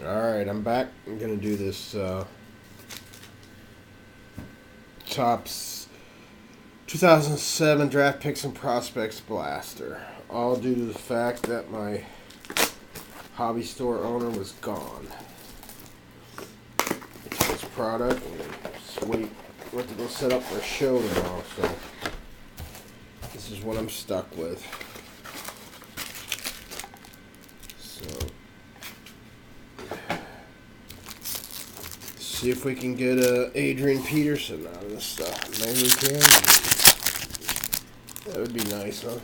Alright, I'm back. I'm going to do this Topps 2007 Draft Picks and Prospects Blaster. All due to the fact that my hobby store owner was gone. It's this product. Went to go set up for a show tomorrow, so this is what I'm stuck with. So, see if we can get Adrian Peterson out of this stuff. Maybe we can. That would be nice, huh?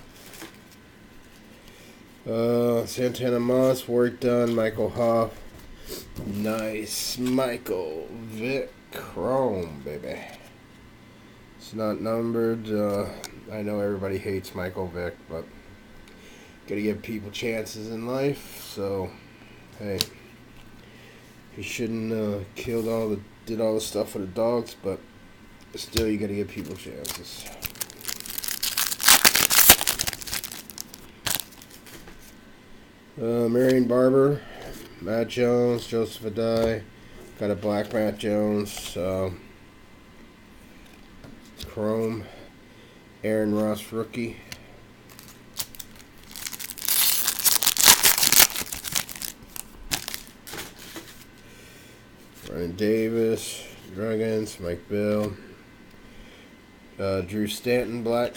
Santana Moss, work done. Michael Huff. Nice. Michael Vick Chrome, baby. It's not numbered. I know everybody hates Michael Vick, but gotta give people chances in life. So, hey, he shouldn't did all the stuff for the dogs, but still, you gotta give people chances. Marion Barber, Matt Jones, Joseph Adai. Got a black Matt Jones, Chrome, Aaron Ross rookie. Ryan Davis, Dragons, Mike Bill, Drew Stanton black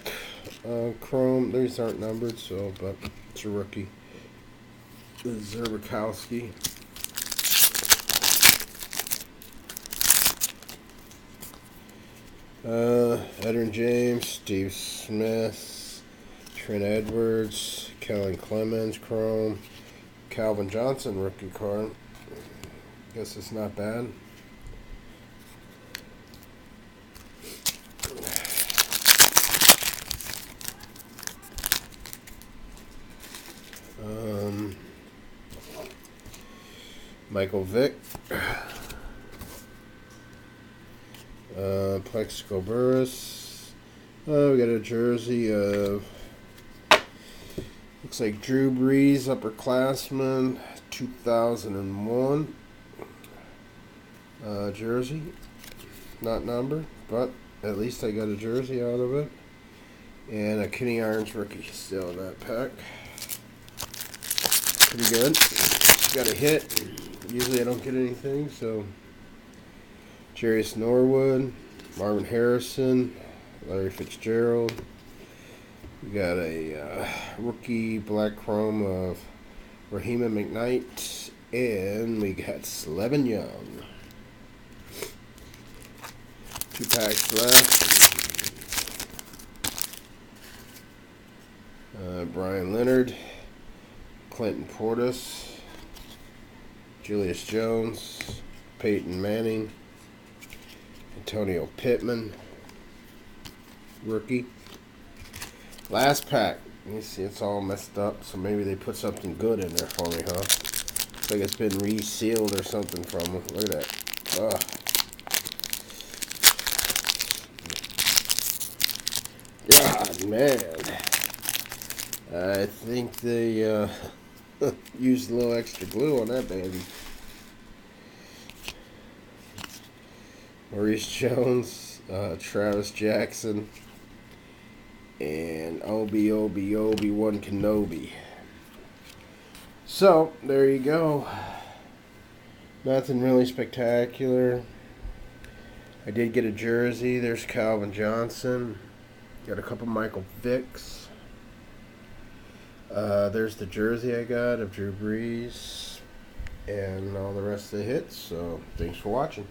Chrome. These aren't numbered, but it's a rookie. Zerbakowski. Edwin James, Steve Smith, Trent Edwards, Kellen Clemens Chrome, Calvin Johnson rookie card. Guess it's not bad. Michael Vick. Plexico Burris. We got a jersey of, looks like Drew Brees, upperclassman, 2001 jersey. Not numbered, but at least I got a jersey out of it. And a Kenny Irons rookie still in that pack. Pretty good. Got a hit. Usually I don't get anything, so Jarius Norwood, Marvin Harrison, Larry Fitzgerald. We got a rookie black chrome of Raheem McKnight, and we got Slevin Young. 2 packs left. Brian Leonard, Clinton Portis, Julius Jones, Peyton Manning, Antonio Pittman, rookie. Last pack. You see, it's all messed up, so maybe they put something good in there for me, huh? Looks like it's been resealed or something from them. Look at that. Ugh. God, man. I think they used a little extra glue on that baby. Maurice Jones, Travis Jackson, and Obi-Wan Kenobi. So, there you go. Nothing really spectacular. I did get a jersey. There's Calvin Johnson. Got a couple Michael Vicks. There's the jersey I got of Drew Brees. And all the rest of the hits. So, thanks for watching.